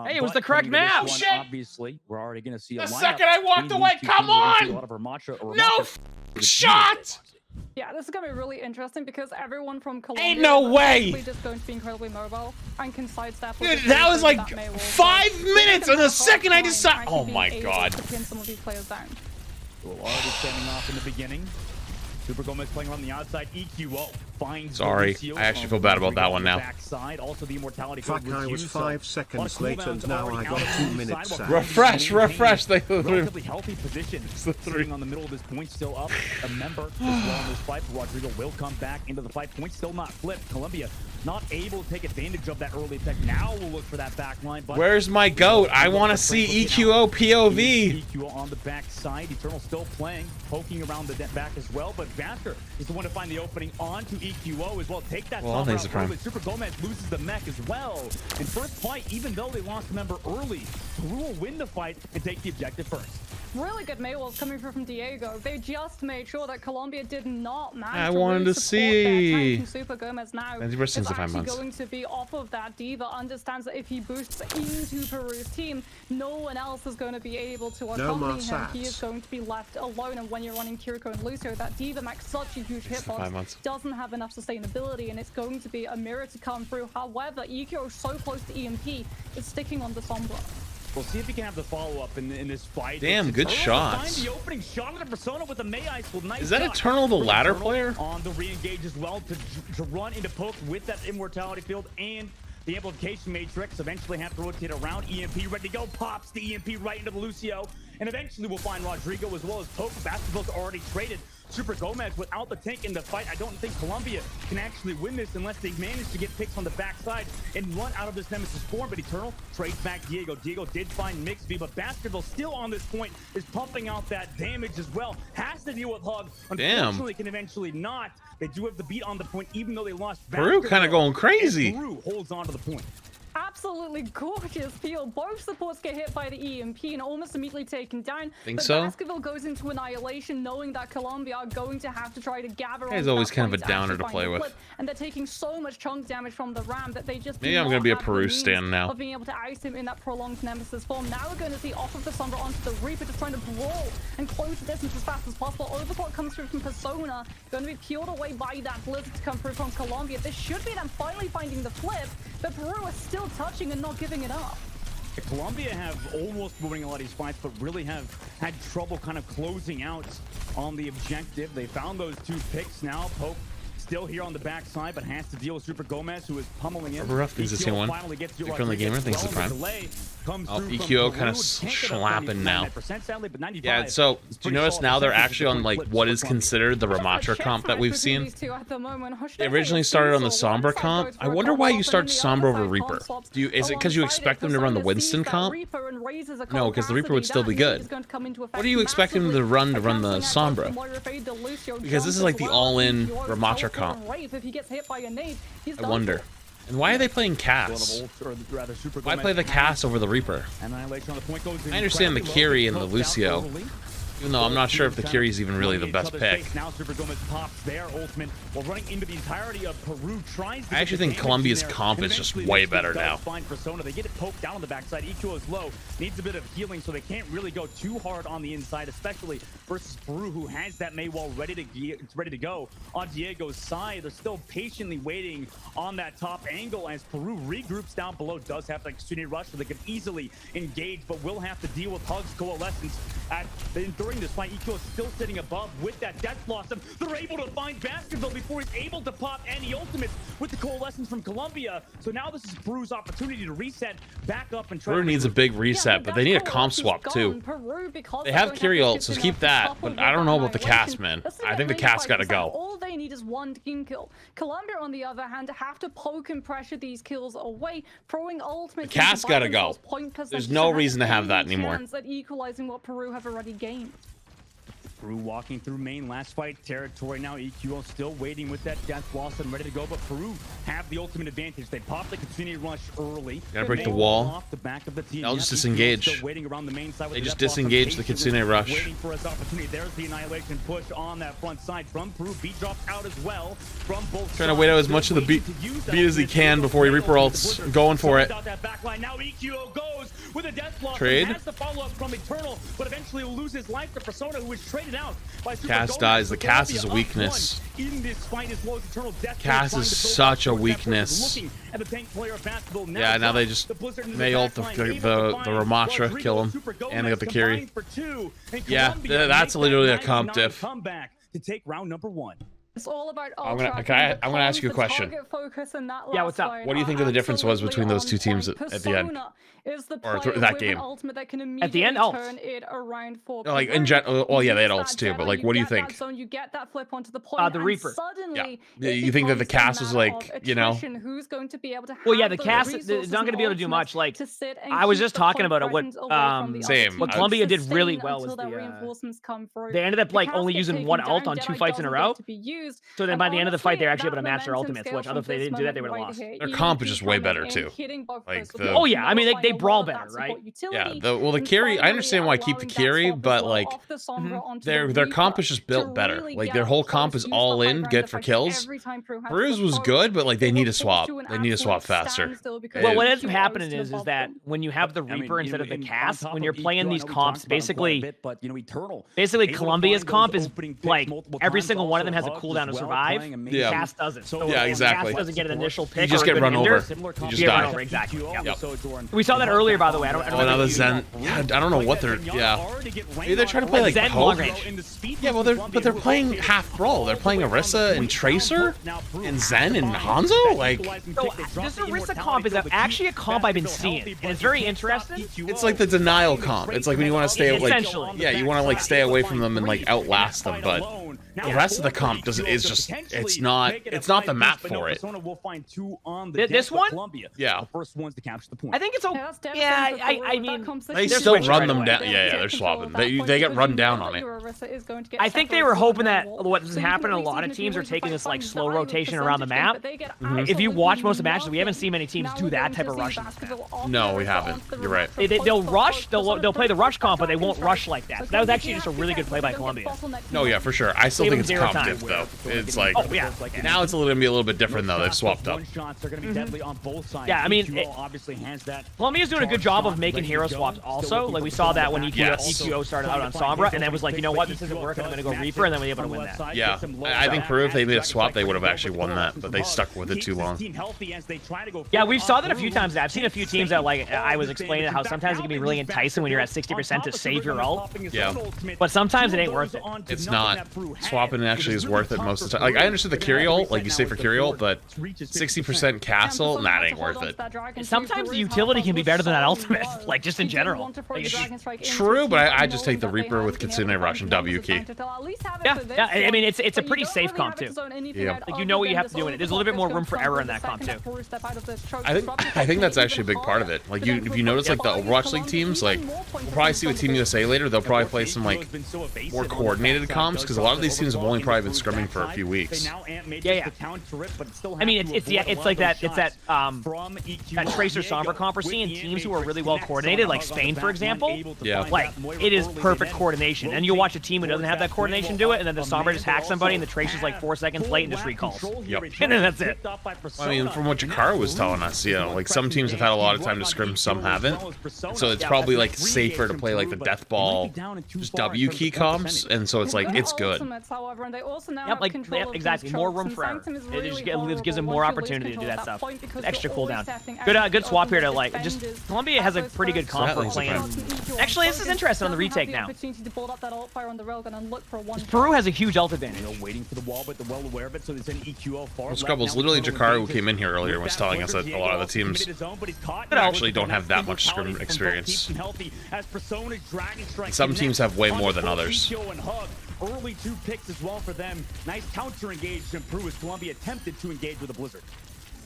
Hey, it was the correct map. Shit. Obviously, we're already going to see the second I walked away. Come on. No shot. Yeah, this is gonna be really interesting because everyone from Colombia Ain't no way. is just going to be incredibly mobile and can sidestep. Dude, that was like 5 minutes, and the second I decided, oh my god. To pin some of these players down. Well, already standing off in the beginning. Super Gomez playing on the outside. EQO finds. Sorry, I actually feel bad about that one now. Backside. Also, the immortality. Fuck, I was 5 seconds late, and now I got 2 minutes. Refresh. They relatively healthy position. Sitting on the middle of this point, still up. A member as well in this fight. Rodrigo will come back into the fight. Point still not flipped. Colombia not able to take advantage of that early attack. Now we'll look for that back line. But where's my goat? I want to see EQO POV. EQO on the back side. Eternal still playing, poking around the back as well. But Vaster is the one to find the opening onto EQO as well. Take that. Well, thanks, Super Gomez loses the mech as well. In first fight, even though they lost a member early, Peru will win the fight and take the objective first. Really good Maywalls coming through from Diego. They just made sure that Colombia did not manage I wanted to see. Super Gomez now is actually going to be off of that. Diva understands that if he boosts into Peru's team, no one else is going to be able to accompany him. He is going to be left alone. And when you're running Kiriko and Lucio, that Diva max such a huge hitbox doesn't have enough sustainability, and it's going to be a mirror to come through. However, EQ is so close to EMP, it's sticking on the Sombra. We'll see if he can have the follow-up in this fight. Damn, good shots. The opening shot of the Persona with the May Ice. Nice. Is that Eternal the ladder player? On the re-engage as well to run into poke with that immortality field and the amplification matrix. Eventually have to rotate around. EMP ready to go. Pops the EMP right into the Lucio. And eventually we'll find Rodrigo as well as poke. Basketball's already traded. Super Gomez without the tank in the fight. I don't think Colombia can actually win this unless they manage to get picks on the backside and run out of this Nemesis form. But Eternal trades back Diego. Diego did find Mixv, but Basketball still on this point is pumping out that damage as well. Has to deal with Hug. Unfortunately, can eventually not. They do have the beat on the point, even though they lost. Peru kind of going crazy. Peru holds on to the point. Absolutely gorgeous peel. Both supports get hit by the EMP and almost immediately taken down. Think so? Baskerville goes into annihilation, knowing that Colombia are going to have to try to gather. He's always kind of a downer to play with. And they're taking so much chunk damage from the ram that they just maybe I'm gonna be a Peru stand now. Of being able to ice him in that prolonged Nemesis form. Now we're going to see off of the Sombra onto the Reaper, just trying to brawl and close the distance as fast as possible. Overclock comes through from Persona, going to be peeled away by that Blizzard to come through from Colombia. This should be them finally finding the flip, but Peru is still touching and not giving it up. Colombia have almost winning a lot of these fights, but really have had trouble kind of closing out on the objective. They found those 2 picks now. Pope still here on the backside, but has to deal with Super Gomez, who is pummeling him. Rough things to see one. Friendly gamer, thanks to Prime. Oh, EQO kind of slapping now. Yeah, so do you notice now they're actually on like what is considered the Ramatra comp that we've seen? They originally started on the Sombra comp. I wonder why you start Sombra over Reaper. Is it because you expect them to run the Winston comp? No, because the Reaper would still be good. What do you expect him to run the Sombra? Because this is like the all-in Ramatra comp. I wonder. And why are they playing Cass? Why play the Cass over the Reaper? I understand the Kiri and the Lucio, even though I'm not sure if the Kiri is even really the best pick. Now Super Gomez pops their ultimate while running into the entirety of Peru. I actually think Colombia's comp is just way better now. Persona. They get it poked down on the backside. EQ is low, needs a bit of healing, so they can't really go too hard on the inside, especially versus Peru, who has that May wall ready to go on Diego's side. They're still patiently waiting on that top angle as Peru regroups down below. Does have like Sunni rush, so they can easily engage, but will have to deal with Hug's coalescence during this fight. EQ is still sitting above with that Death Blossom. They're able to find Basketball before he's able to pop any ultimates with the coalescence from Colombia. So now this is Peru's opportunity to reset back up and try. Peru needs a big reset, but they need a comp swap too. They have Kiri ult, so keep that, but I don't know about the Cass, man. I think the Cass gotta go. All they need is 1 team kill. Colombia, on the other hand, have to poke and pressure these kills away, throwing ultimate. The Cass gotta go. There's no reason to have that anymore. At equalizing what Peru have already gained. Peru walking through main, last fight territory now. EQO still waiting with that death blossom ready to go, but Peru have the ultimate advantage. They pop the Kitsune rush early. Gotta break the wall. Off the back of the team. They'll just disengage. They just disengage the Kitsune rush. Waiting for his opportunity. There's the annihilation push on that front side from Peru. Beat dropped out as well from both. Trying to wait out as much of the beat as he can before he Reaper ults. Going for it. Now EQO goes with a death blossom. Trade. Has the follow up from Eternal, but eventually will lose his life to Persona, who was traded out by Cass dies. The Cass is a weakness. In this fight, as well as Eternal Death. Cass is such a weakness. Yeah, now they just may ult the Ramatra, kill him, and they got the carry. Yeah, that's literally a comp diff. To take round number 1. It's all about I'm gonna ask you a question. Yeah, what's up? What do you think the difference was between those two teams at the end? Or that game? At the end, like in general, well, yeah, they had ults too, but like, what do you think? You get that flip onto the point. The Reaper. Yeah. You think that the Cass was like, you know? Who's going to be able to? Well, yeah, the Cass is not going to be able to do much. Like, I was just talking about it. What Colombia did really well was they ended up like only using one ult on 2 fights in a row. So then by the end of the fight, they're actually able to match their ultimates. Which if they didn't do that, they would have lost. Their comp is just way better too. Like oh yeah, I mean they brawl better, right? Yeah. The carry. I understand why I keep the carry, but like their comp is just built better. Like their whole comp is all in, good for kills. Peru's was good, but like they need to swap. They need to swap faster. Well, what ends up happening is that when you have the Reaper instead of the Cass, when you're playing these comps, basically Colombia's comp is like every single one of them has a cooldown to survive. Yeah. Cass doesn't. So yeah, exactly. Cass doesn't get an initial pick. You just get run over. You just die. Exactly. Yep. We saw that earlier, by the way. I don't now the Zen. Yeah, I don't know what they're. Yeah. Maybe they're trying to play like Zen long range. Yeah, well, they're playing half brawl. They're playing Orisa and Tracer and Zen and Hanzo. Like, so this Orisa comp is actually a comp I've been seeing, and it's very interesting. It's like the denial comp. It's like when you want to stay essentially. Yeah, you want to like stay away from them and like outlast them, but the rest of the comp is just it's not the map for it. This one? Yeah. I think it's okay. Yeah, I mean they still run them down. Yeah, they're swapping. They get run down on it. I think they were hoping that what doesn't happen. A lot of teams are taking this like slow rotation around the map. If you watch most of the matches, we haven't seen many teams do that type of rush. No, we haven't. You're right. They'll rush. They'll play the rush comp, but they won't rush like that. So that was actually just a really good play by Colombia. No, yeah, for sure. I still think it's comp diff though. It's like now it's gonna be a little bit different though. They've swapped up. Yeah, I mean, Colombia's doing a good job of making hero swaps also. Like we saw that when EQO started out on Sombra, and then was like, you know what, this isn't working. I'm gonna go Reaper, and then we're able to win that. Yeah, I think Peru, if they made a swap, they would have actually won that, but they stuck with it too long. Yeah, we've saw that a few times. I've seen a few teams that like I was explaining how sometimes it can be really enticing when you're at 60% to save your ult. Yeah, but sometimes it ain't worth it. It's not. Swapping actually is worth it most of the time. Like I understood the carry ult, like you say for carry ult, but 60% castle, that ain't worth it. Sometimes the utility can be better than that ultimate, like just in general. True, but I just take the Reaper with Kitsune Rush and W key. Yeah, I mean it's a pretty safe comp too. Yeah, like you know what you have to do in it. There's a little bit more room for error in that comp too. I think that's actually a big part of it. Like if you notice like the Overwatch League teams, like we'll probably see with Team USA later. They'll probably play some like more coordinated comps because a lot of these teams have only probably been scrimming for a few weeks. Yeah. I mean it's like that Tracer Sombra comp we're seeing teams who are really well coordinated, like Spain for example. Yeah. Like it is perfect coordination, and you'll watch a team who doesn't have that coordination do it, and then the Sombra just hacks somebody, and the Tracer's like 4 seconds late and just recalls. Yep. And then that's it. I mean, from what Jakara was telling us, you know, like some teams have had a lot of time to scrim, some haven't. So it's probably like safer to play like the death ball, just W key comps, and so it's like it's good. Yep, exactly. More room for error. It just gives them more opportunity to do that stuff. Extra cooldown. Good swap here to like just Colombia has a pretty good comp for playing. Actually, this is interesting on the retake now. Peru has a huge ult advantage. Waiting for the wall, but they're well aware of it, so there's an EQO far left. Scrubbles, literally Jakara who came in here earlier was telling us that a lot of the teams actually don't have that much scrim experience. Some teams have way more than others. Early 2 picks as well for them. Nice counter engage from Peru as Colombia attempted to engage with a blizzard.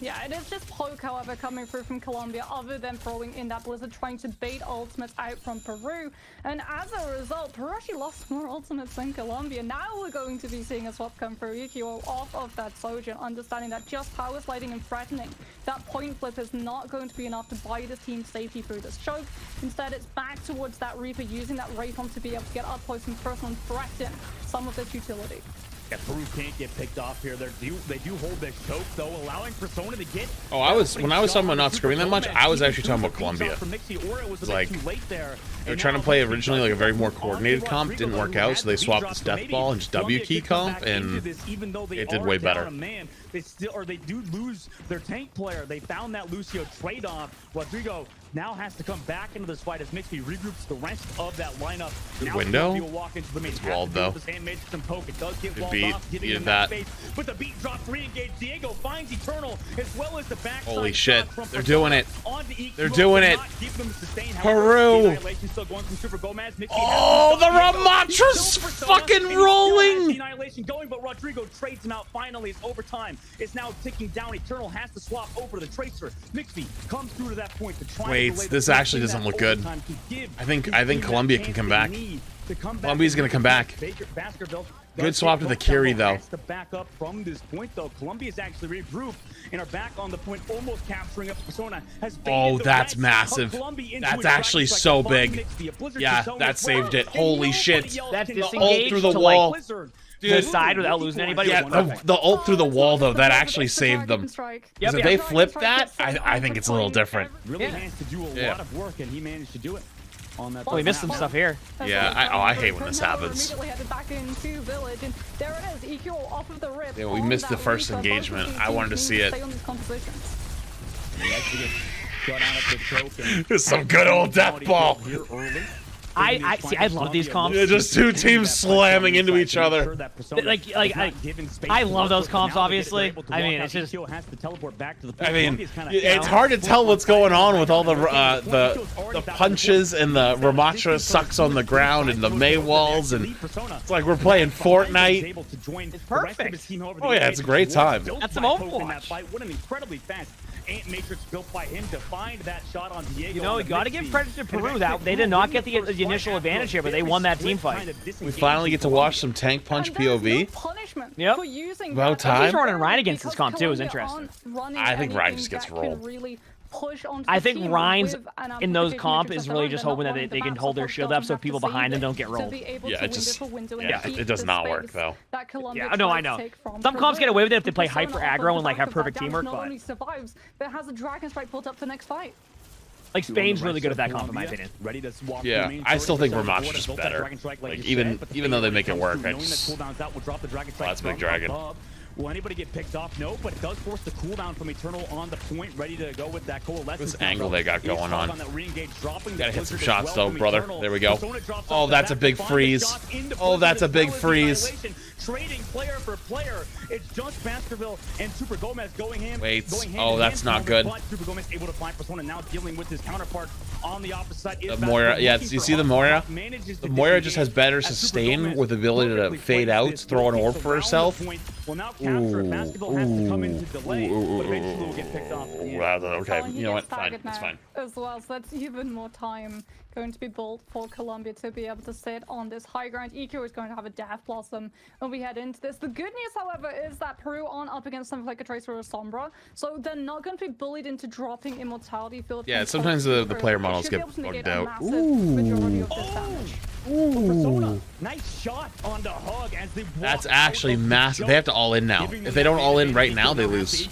Yeah, it is just poke, however, coming through from Colombia, other than throwing in that Blizzard, trying to bait ultimates out from Peru. And as a result, Peru actually lost more ultimates than Colombia. Now we're going to be seeing a swap come through. Yukio off of that Sojourn, understanding that just power sliding and threatening that point flip is not going to be enough to buy this team safety through this choke. Instead, it's back towards that Reaper, using that Wraith to be able to get up close and personal and threaten some of this utility. Yeah, Peru can't get picked off here. They do hold this choke, though, allowing Persona to get... Oh, when I was talking about not screaming that much, I was actually talking about Colombia. Like, they were trying to play originally like a very more coordinated comp, didn't work out, so they swapped this death ball and just W key comp, and it did way better. They do lose their tank player. They found that Lucio trade-off. Rodrigo now has to come back into this fight as Mixby regroups the rest of that lineup. Good window. It's walled though. It does get walled beat. off, giving him that space. But the beat drop, re-engage. Diego finds Eternal as well as the back. Holy shit, they're doing it. They're doing it. Peru. Oh, the Ramatra's fucking rolling. Annihilation going, but Rodrigo trades him out. Finally, it's overtime. It's now ticking down. Eternal has to swap over to the Tracer. Mixby comes through to that point to try. Wait, this actually doesn't look good. I think Colombia can come back. Colombia's gonna come back. Good swap to the carry though. To back up from this point though, Colombia's actually regrouped and are back on the point, almost capturing up Persona. Oh, that's massive. That's actually so big. Yeah, that saved it. Holy shit. That the ult through the wall. Dude, side without losing anybody. Yeah, the ult through the wall though, that actually saved them. Because if they flip that, I think it's a little different. Really has to do a lot of work, and he managed to do it. Oh, we missed some stuff here. Yeah, I hate when this happens. Yeah, we missed the first engagement. I wanted to see it. It's some good old death ball. I see. I love these comps. Yeah, just two teams slamming into each other. I love those comps. Obviously, I mean, it's just. I mean, it's hard to tell what's going on with all the punches and the Ramatra sucks on the ground and the May walls, and it's like we're playing Fortnite. It's perfect. Oh yeah, it's a great time. That's some Overwatch. What an incredibly fast Ant Matrix built by him to find that shot on Diego. You know, we got to give credit to Peru. That they did not get the initial advantage here, but they won that team fight. We finally get to watch some tank punch POV. Yep. About time. Running Ryan against this comp too is interesting. I think Ryan just gets rolled. I think Ryan's in those comp is really just hoping that they can hold their shield up so people behind them don't get rolled. Yeah, it does not work though. Yeah, no, I know. Some comps get away with it if they play hyper aggro and like have perfect teamwork, but has a Dragon Strike pulled up for next fight. Like Spain's really good at that comp in my opinion. Yeah, I still think Ramatra's just better. Like even though they make it work, I just that's Big Dragon. Will anybody get picked off? No, but it does force the cooldown from Eternal on the point, ready to go with that coalescence. This angle they got going on. Gotta hit some shots though, brother. There we go. Oh, that's a big freeze. Oh, that's a big freeze. Trading player for player. It's just Baskerville and Super Gomez going hand. Wait. Oh, that's not good. Super Gomez able to find Persona, now dealing with his counterpart on the opposite side. The Moira, yeah, you see the Moira? The Moira just has better sustain with the ability to fade out, throw an orb for herself. Okay, you know what? Fine, it's fine. As well, so that's even more time going to be built for Colombia to be able to sit on this high ground. EQ is going to have a Death Blossom when we head into this. The good news, however, is that Peru aren't up against something like a Tracer or a Sombra, so they're not going to be bullied into dropping Immortality Field. Yeah, sometimes the player models get bugged out. Ooh. Nice shot on the hug as they That's actually massive. They have to all in now. If they don't all in right now, they lose.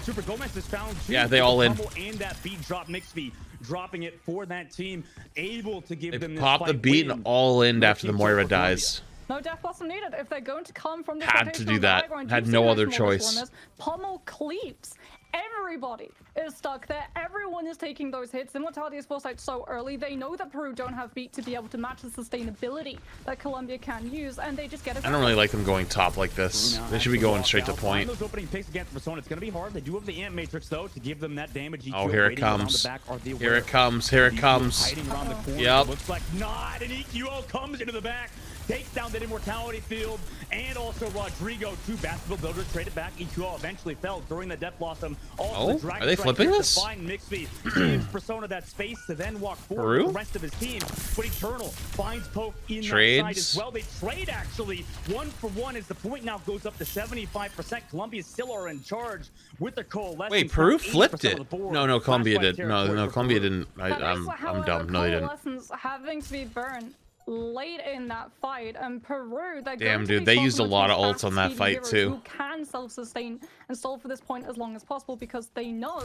Super Gomez has found yeah, they all in. And that beat drop Mixby dropping it for that team, able to give them this pop the beat and all in after the Moira dies. No Death Blossom needed. If they're going to come from the had to do that. Had no other choice. Pummel Cleaves. Everybody is stuck there. Everyone is taking those hits. Immortality is forced out so early. They know that Peru don't have beat to be able to match the sustainability that Colombia can use, and they just get it. I don't really like them going top like this. They should be going straight to point. Those opening picks against Persona, it's going to be hard. They do have the Ant Matrix though to give them that damage. Oh, here it comes. Here it comes. Here it comes. Hiding around the corner. Yep. Looks like not, and EQO comes into the back. takes down that Immortality field, and also Rodrigo. Two basketball builders traded back. EQL eventually fell during the Death Blossom. Oh, are they flipping this? Mixby gives Persona that space to then walk forward Peru? with the rest of his team, but Eternal finds Poke in Trades. that side as well. They trade actually 1-for-1 as the point now goes up to 75%. Colombia still are in charge with the coalescence. Wait, Peru flipped it. No, Colombia did. No, Colombia didn't. I'm dumb. No, they didn't. Having to be burned late in that fight, and Peru, damn, dude, they used a lot of ults on that fight too. Who can self-sustain and stall for this point as long as possible because they know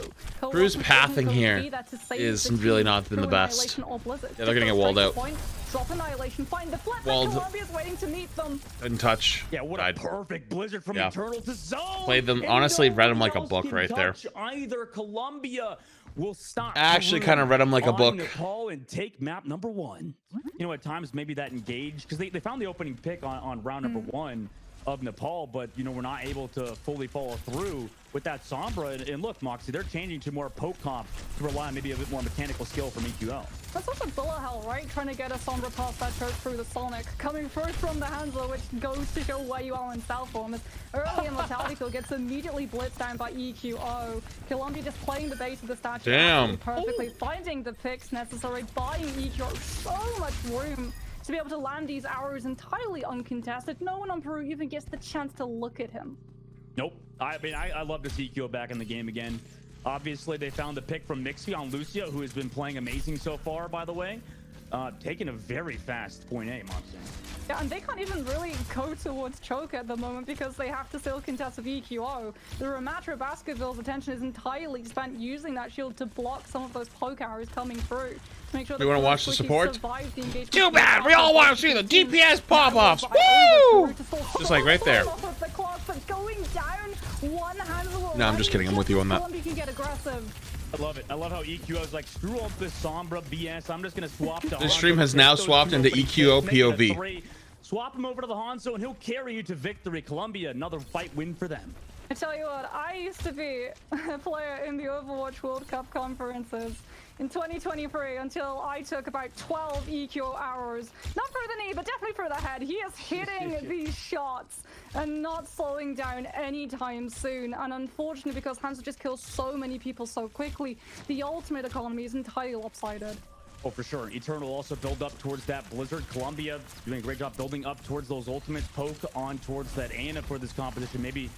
Peru's pathing here is really not been the best. Yeah, they're gonna get walled out. Drop Annihilation, find the flip, Walled. Colombia's waiting to meet them. Didn't touch. Yeah, what a perfect blizzard from Eternal to zone. Played them, honestly, read them like a book right there. Either Colombia will stop. I actually kind of read them like a book. Nepal and take map number 1. You know, at times maybe that engage, because they found the opening pick on round number 1 of Nepal, but you know, we're not able to fully follow through with that Sombra. And look, Moxie, they're changing to more poke comp to rely on maybe a bit more mechanical skill from EQL. That's also bullet hell, right? Trying to get a Sombra past that choke through the Sonic. Coming first from the Hanzo, which goes to show where you are in South form. As early Immortality field gets immediately blitzed down by EQO. Colombia just playing the base of the statue. Damn. Perfectly finding the picks necessary, buying EQO so much room to be able to land these arrows entirely uncontested. No one on Peru even gets the chance to look at him. Nope. I mean, I love to see EQO back in the game again. Obviously, they found the pick from Mixby on Lucio, who has been playing amazing so far, by the way. Taking a very fast point A, Moxie. Yeah, and they can't even really go towards choke at the moment because they have to still contest with EQO. The Ramatra Baskerville's attention is entirely spent using that shield to block some of those poke arrows coming through. To make sure we want to watch the support? Too bad! We all want to see the DPS pop-ups! Woo! Just like right there. No, I'm just kidding. I'm with you on that. Can get aggressive. I love it. I love how EQO is like, screw all this Sombra BS. I'm just going to swap to This stream has now swapped into EQO POV. Swap him over to the Hanzo, and he'll carry you to victory. Colombia, another fight win for them. I tell you what, I used to be a player in the Overwatch World Cup conferences in 2023 until I took about 12 EQ arrows. Not for the knee, but definitely for the head. He is hitting these shots and not slowing down anytime soon. And unfortunately, because Hanzo just kills so many people so quickly, the ultimate economy is entirely lopsided. Oh, for sure. Eternal also build up towards that Blizzard. Colombia doing a great job building up towards those ultimates. Poke on towards that Ana for this composition. Maybe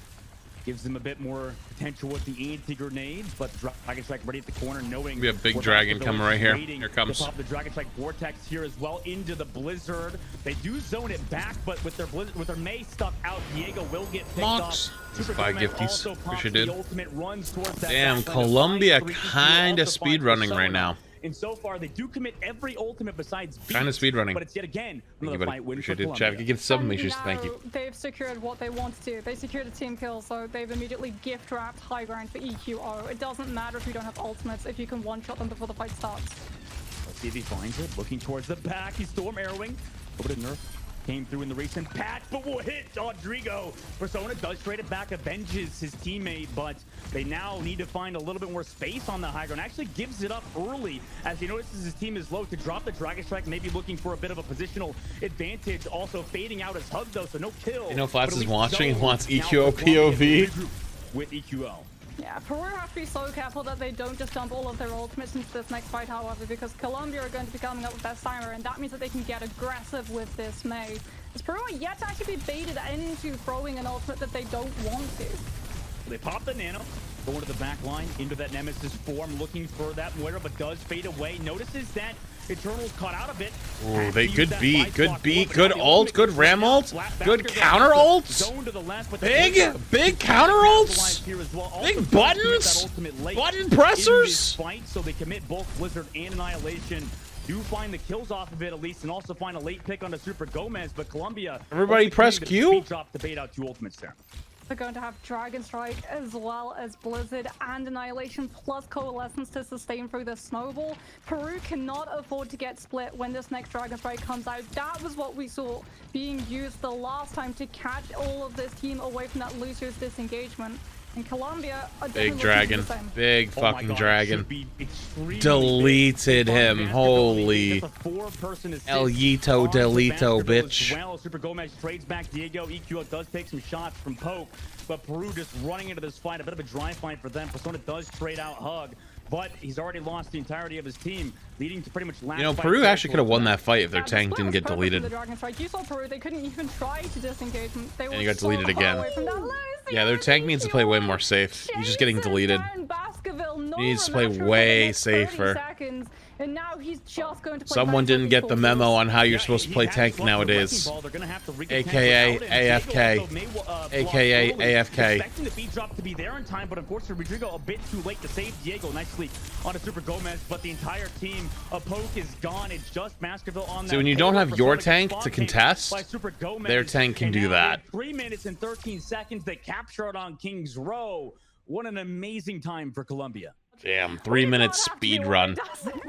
gives them a bit more potential with the anti-grenade, but Dragon Strike ready at the corner, knowing we have big dragon coming right here. Here comes. Pop the Dragon Strike Vortex here as well into the Blizzard. They do zone it back, but with their Blizzard, with their Mei stuck out, Diego will get picked up. Five gifties. Wish I did. Runs towards that. Damn, Colombia kind of speed running right now. And so far, they do commit every ultimate besides beats, kind of speed running. But it's yet again another fight win for Colombia. Chad, give sub me, thank you. They've secured what they want to. They secured a team kill, so they've immediately gift wrapped high ground for EQO. It doesn't matter if you don't have ultimates, if you can one-shot them before the fight starts. Let's see if he finds it. Looking towards the back, he's storm arrowing. A little bit of nerf came through in the recent patch, but will hit Rodrigo. Persona does trade it back, avenges his teammate, but they now need to find a little bit more space on the high ground. Actually gives it up early as he notices his team is low to drop the Dragon Strike, maybe looking for a bit of a positional advantage. Also fading out his hug though, so no kill. You know, Flats is watching and wants EQO POV. With EQO. Yeah, Peru have to be so careful that they don't just dump all of their ultimates into this next fight, however, because Colombia are going to be coming up with their Simer, and that means that they can get aggressive with this Mei. As Peru are yet to actually be baited into throwing an ultimate that they don't want to. They pop the nano, going to the back line, into that Nemesis form, looking for that Moira, but does fade away. Notices that Eternal's caught out a bit. Ooh, they good beat, good ult, good ram ult, good counter ults. Big counter ults. Big buttons. Button pressers. So they commit both Blizzard and Annihilation. Do find the kills off of it at least, and also find a late pick on the Super Gomez, but Colombia. Everybody press Q. Drop to bait out 2 ultimates there. They're going to have Dragon Strike as well as Blizzard and Annihilation plus Coalescence to sustain through the snowball. Peru cannot afford to get split when this next Dragon Strike comes out. That was what we saw being used the last time to catch all of this team away from that Lucio's disengagement. And Colombia big dragon, big fucking dragon. Deleted him. Holy El Yito Delito, bitch. Well, Super Gomez trades back Diego. EQO does take some shots from Poke, but Peru just running into this fight. A bit of a dry fight for them. Persona does trade out Hug, but he's already lost the entirety of his team, leading to pretty much last. You know, Peru actually could have won that fight if their tank didn't get deleted. You saw Peru; they couldn't even try to disengage. And he got deleted again. Yeah, their tank needs to play way more safe. He's just getting deleted. He needs to play way safer. And now he's just going to play. Someone didn't get the memo on how you're supposed to play tank nowadays. AKA AFK. AKA AFK. Expecting the feed drop to be there in time, but unfortunately Rodrigo a bit too late to save Diego nicely on a Super Gomez, but the entire team of Poke is gone. It's just Baskerville on that. So when you don't have your tank to contest, their tank can do that. 3 minutes and 13 seconds. They capture it on King's Row. What an amazing time for Colombia. Damn, 3 minutes speed run.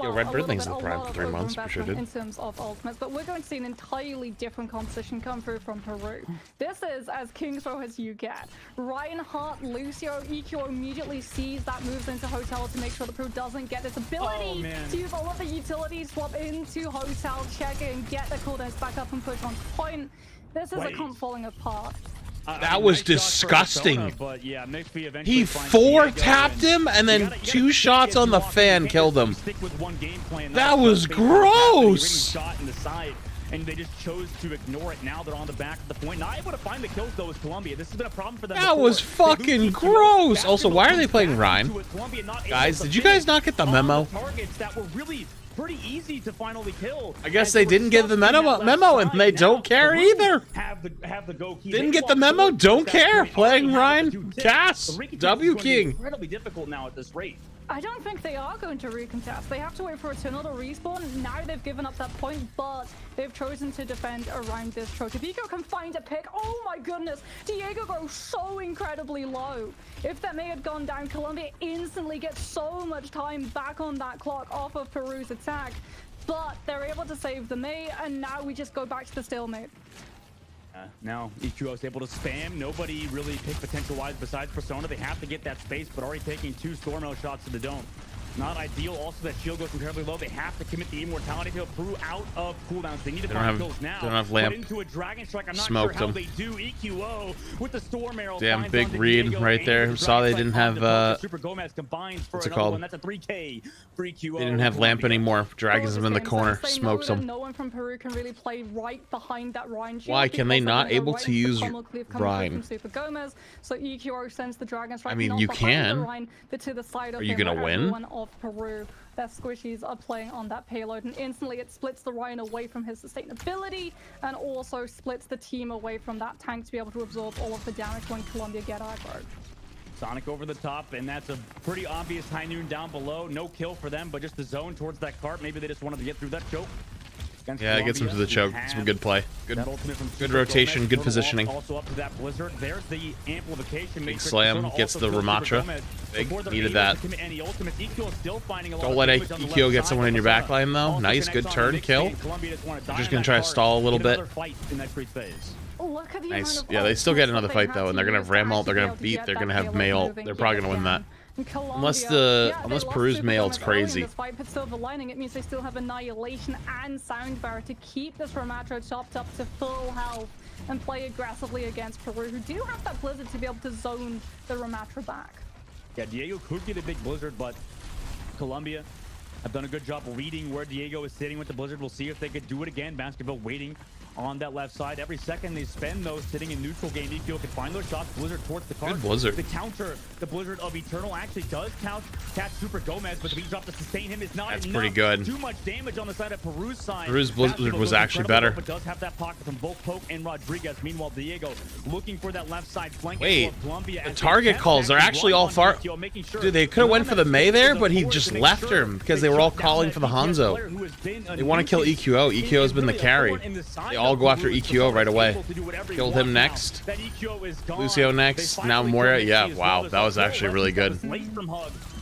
Yo, Red Bird thinks in the prime for 3 months. We sure did. In terms of ultimates, but we're going to see an entirely different composition come through from Peru. This is as King's Row as you get. Reinhardt, Lucio, EQ immediately sees that, moves into Hotel to make sure that Peru doesn't get this ability to use all of the utilities, swap into Hotel, check it, and get the cooldowns back up and push on point. This is a comp falling apart. That was disgusting. He 4-tapped him and then 2 shots on the fan killed him. That was gross. And they just chose to ignore it. Now they're on the back of the point. Not able to find the kills though is Colombia. This has been a problem for them. That was fucking gross. Also, why are they playing Ryan? Guys, did you guys not get the memo? Targets that were really pretty easy to finally kill. I guess they didn't get the memo and they don't care either. Didn't get the memo, don't care. Playing Ryan, Cass, W King. Incredibly difficult now at this rate. I don't think they are going to recontest. They have to wait for Eternal to respawn. Now they've given up that point, but they've chosen to defend around this choke. If Eco can find a pick, oh my goodness, Diego goes so incredibly low. If that may have gone down, Colombia instantly gets so much time back on that clock off of Peru's attack, but they're able to save the May, and now we just go back to the stalemate. Now EQO is able to spam. Nobody really picked potential-wise besides Persona. They have to get that space, but already taking 2 Stormrail shots to the dome. Not ideal. Also, that shield goes incredibly low. They have to commit the immortality field. Peru out of cooldowns. They need to find kills now. They don't have lamp. Into a dragon strike. I'm not Smoked sure how them. they do. EQO with the storm arrow. Damn, big read right there. Saw they didn't have Super Gomez combines for what's it another called? one. That's a 3K for EQO. They didn't have lamp anymore. Dragons them in the corner. Smokes them. No one from Peru can really play right behind that Ryan shield. Why can they not able to use Ryan? Super Gomez, so EQO sends the dragon strike. I mean, you can. Ryan, but to the side of Are you gonna win? Of Peru. Their squishies are playing on that payload, and instantly it splits the Ryan away from his sustainability and also splits the team away from that tank to be able to absorb all of the damage when Colombia get aggro. Sonic over the top, and that's a pretty obvious High Noon down below. No kill for them, but just the zone towards that cart. Maybe they just wanted to get through that choke. Yeah, it gets him to the choke. It's a good play. Good rotation, good positioning. Also up to that Blizzard. There's the amplification. Big slam gets the Ramatra. Big, needed that. Don't let EQ get someone in your backline though. Nice, good turn, kill. They're just gonna try to stall a little bit. Nice. Yeah, they still get another fight though, and they're gonna have Ram ult. They're gonna beat. They're gonna have May ult. They're probably gonna win that. Unless Peru's May ult's crazy. Despite but silver lining, it means they still have Annihilation and Soundbar to keep this Ramatra chopped up to full health and play aggressively against Peru, who do have that Blizzard to be able to zone the Ramatra back. Yeah, Diego could get a big Blizzard, but Colombia have done a good job reading where Diego is sitting with the Blizzard. We'll see if they could do it again. Baskerville waiting on that left side. Every second they spend those sitting in neutral game, EQ can find those shots. Blizzard towards the card. Good Blizzard. The counter, the Blizzard of Eternal actually does catch Super Gomez, but the beat drop to sustain him is not enough. That's pretty good. Too much damage on the side of Peru's side. Peru's Blizzard was actually better. But does have that pocket from both Poke and Rodriguez. Meanwhile, Diego looking for that left side flank. Wait, the target calls are actually all far. Dude, they could have went for the May there, but he just left him because they were all calling for the Hanzo. They want to kill EQO. EQO has been the carry. They all go after EQO right away. Killed him next. Lucio next. Now Moira. Yeah, wow, that was actually really good.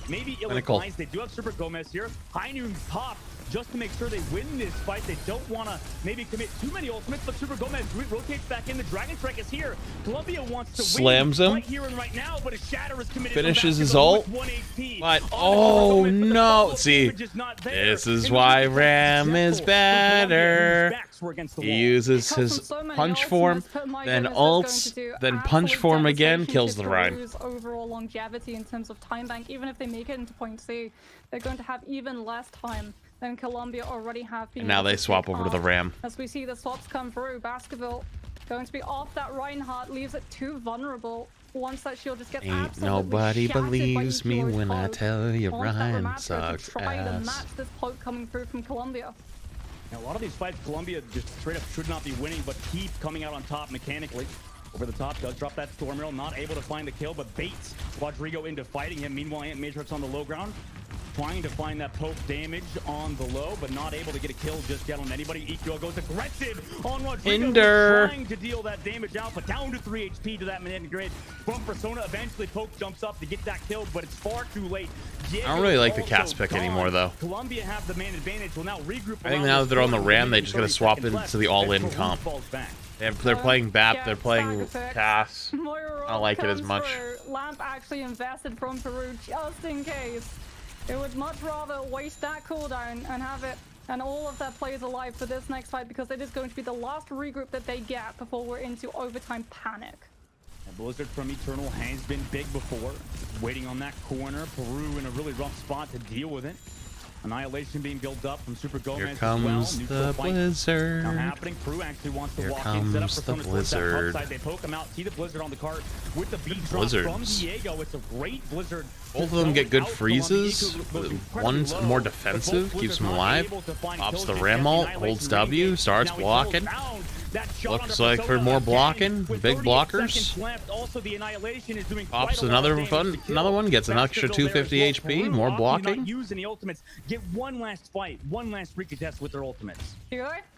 maybe ill-advised. They do have Super Gomez here. High noon pop just to make sure they win this fight. They don't want to maybe commit too many ultimates, but Super Gomez rotates back in. The Dragon Strike is here. Colombia wants to slams win him right here and right now, but a Shatter is committed. Finishes his ult. But oh no! See, this is why Ram is better. He uses his punch form, then ults, then punch form again, kills the Rhine. Overall longevity in terms of time bank, even if they make it into point C, they're going to have even less time than Colombia already have been. And now they swap over to the Ram. As we see the swaps come through, Baskerville going to be off that Reinhardt, leaves it too vulnerable. Once that shield just gets nobody believes me when I tell you Ryan sucks ass. To match this poke coming through from Colombia. Now, a lot of these fights, Colombia just straight up should not be winning, but keep coming out on top mechanically. Over the top, does drop that Storm Arrow, not able to find the kill, but baits Rodrigo into fighting him. Meanwhile, Ant Matrix on the low ground, trying to find that poke damage on the low, but not able to get a kill just yet on anybody. EQO goes aggressive on Rodrigo, trying to deal that damage out, but down to 3 HP to that Manhattan Grid from Persona. Eventually, poke jumps up to get that kill, but it's far too late. I don't really like the cast pick anymore, though. Colombia have the man advantage. Will now regroup. I think now that they're on the Ram, they just gotta swap into the all-in comp. They're playing BAP, they're playing Cass. I don't like it as much. Lamp actually invested from Peru just in case. It would much rather waste that cooldown and have it and all of their players alive for this next fight, because it is going to be the last regroup that they get before we're into overtime panic. And Blizzard from Eternal has been big before. Waiting on that corner. Peru in a really rough spot to deal with it. Annihilation being built up from Super Gomez. Here comes the Blizzard. Now happening. Peru actually wants to walk in, set up Persona towards that upside. They poke him out. See the Blizzard on the cart with the beat drop from Diego. It's a great Blizzard. Both of them get good freezes. One's more defensive, keeps him alive. Pops the Ram ult, holds W, starts blocking. Looks like for more blocking, big blockers. Pops another one, gets an extra 250 HP, more blocking. Using the ultimates, get one last fight, one last recontest with their ultimates.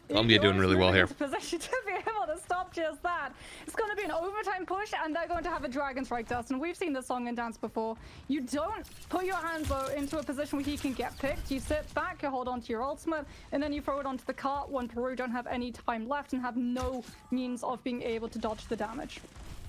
Colombia doing really well here. Position to be able to stop just that. It's going to be an overtime push, and they're going to have a Dragon Strike, Dustin. We've seen this song and dance before. You don't put your Hanzo into a position where he can get picked. You sit back, you hold on to your ultimate, and then you throw it onto the cart when Peru don't have any time left and have no means of being able to dodge the damage.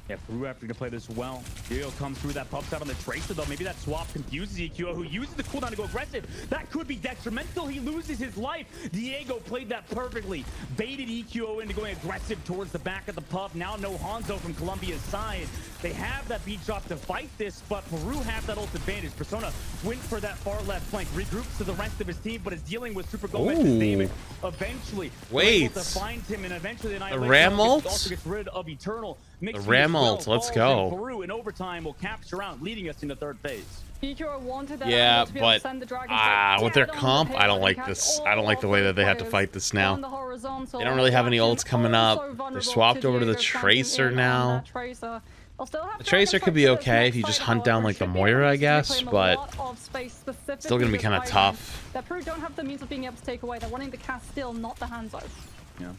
Yeah, Peru having to play this well. Diego comes through that pops out on the Tracer, though. Maybe that swap confuses EQO, who uses the cooldown to go aggressive. That could be detrimental. He loses his life. Diego played that perfectly. Baited EQO into going aggressive towards the back of the pub. Now no Hanzo from Colombia's side. They have that beat drop to fight this, but Peru have that ult advantage. Persona went for that far left flank, regroups to the rest of his team, but is dealing with Super Gomez's damage. Eventually, wait, to find him, and eventually the Ram ult also gets rid of Eternal. The Ram ult, let's go. Peru in overtime will capture out, leading us into third phase. Yeah, but with their comp, I don't like this. I don't like the way that they have to fight this now. They don't really have any ults coming up. They're swapped over to the Tracer now. The Tracer could be okay if you just hunt down like the Moira, I guess, but still gonna be kind of tough. That Peru don't have the means of being able to take away. They're wanting the cast still, not the Hanzo. Yeah.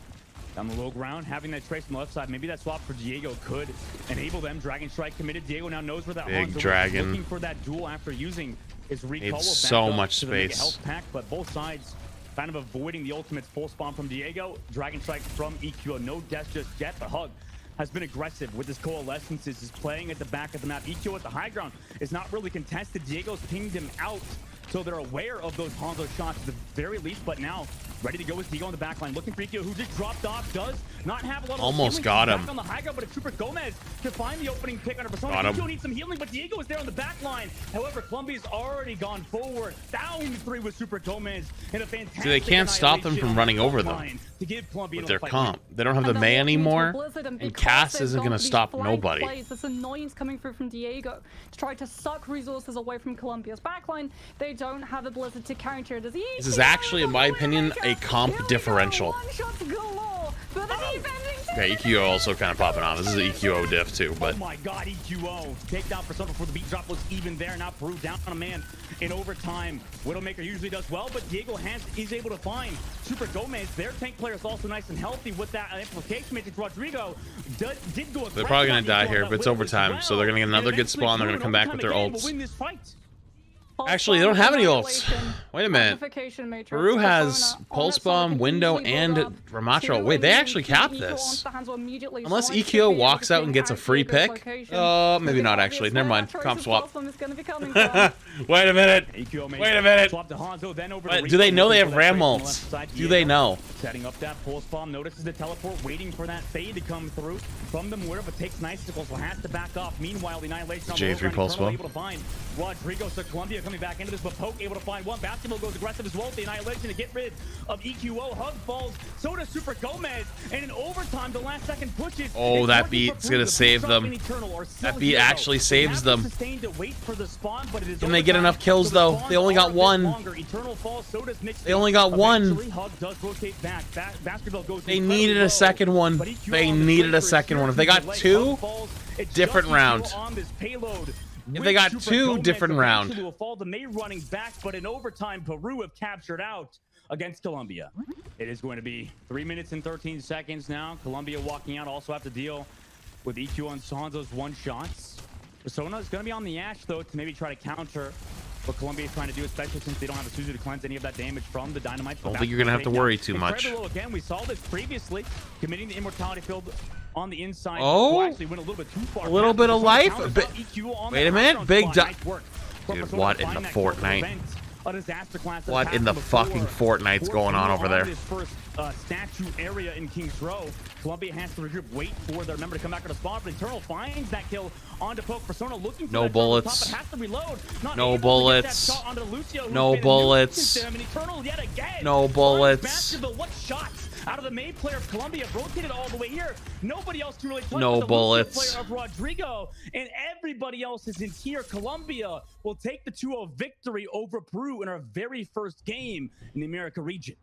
Down the low ground, having that Trace on the left side, maybe that swap for Diego could enable them. Dragon Strike committed. Diego now knows where that big dragon. Looking for that duel after using his recall. It's so much space. Health pack, but both sides kind of avoiding the ultimate's full spawn from Diego. Dragon Strike from EQO. No death just yet. The Hug has been aggressive with his coalescences. Is playing at the back of the map. EQO at the high ground is not really contested. Diego's pinged him out. So they're aware of those Hanzo shots at the very least, but now ready to go with Diego on the back line. Looking for EQO, who just dropped off, does not have a lot of almost got him. Back on the high ground, but it's Super Gomez to find the opening pick on a Persona. EQO needs some healing, but Diego is there on the back line. However, Colombia's already gone forward. Down 3 with Super Gomez in a fantastic. See, they can't stop them from running over them with their comp. They don't have the May anymore, and Cass isn't going to stop nobody. This annoyance coming through from Diego to try to suck resources away from Colombia's backline. They don't have a Blizzard to counter it. This is actually, in my opinion, a comp differential. Okay, EQO also kind of popping off. This is an EQO diff too, but. Oh my god, EQO. Takedown for something before the beat drop was even there. Now Peru down on a man in overtime. Widowmaker usually does well, but Diego is able to find Super Gomez. Their tank player is also nice and healthy with that implication matrix. Rodrigo did go. They're probably going to die here, but it's overtime, so they're going to get another good spawn. They're going to come back with their ults. Actually, they don't have any ults. Wait a minute. Peru has Pulse Bomb, Window, and Ramatra. Wait, they actually capped this. Unless EQO walks out and gets a free pick. Maybe not actually. Never mind. Comp swap. Wait a minute. Wait a minute. What? Do they know they have Ram ults? Do they know? Setting up that Pulse Bomb. Notices the teleport, waiting for that fade to come through from the mortar, but takes Nicicles, so has to back off. Meanwhile, the Annihilation on the J3 Pulse Bomb. Able to find Rodrigo, so Colombia coming back into this, but Poke able to find one. Basketball goes aggressive as well. The Annihilation to get rid of EQO. Hug falls. So does Super Gomez. And in overtime, the last second pushes. Oh, that beat's gonna save them. That beat actually saves them. Can they get enough kills though? They only got one. They only got one. They needed a second one. They needed a second one. If they got two, different round. If they got two, different round. The May running back, but in overtime, Peru have captured out against Colombia. It is going to be 3 minutes and 13 seconds now. Colombia walking out, also have to deal with EQ on Hanzo's one shots. Persona is going to be on the Ash though to maybe try to counter what Colombia is trying to do, especially since they don't have a Suzu to cleanse any of that damage from the Dynamite. I don't think you're going to have to worry too much. Again, we saw this previously, committing the Immortality field on the inside. Oh, actually went a little bit too far. A little bit of life. Wait a minute. Big dude, what in the Fortnite? What in the fucking Fortnite's going on over there? Statue area in King's Row. Colombia has to regroup, wait for their member to come back to the spawn, but Eternal finds that kill onto Poke. Persona looking for no bullets. Top, has to reload. No bullets. No bullets. No bullets. What shots out of the main player of Colombia, rotated all the way here. Nobody else can really touch no the bullets. Player of Rodrigo, and everybody else is in here. Colombia will take the 2-0 victory over Peru in our very first game in the America region.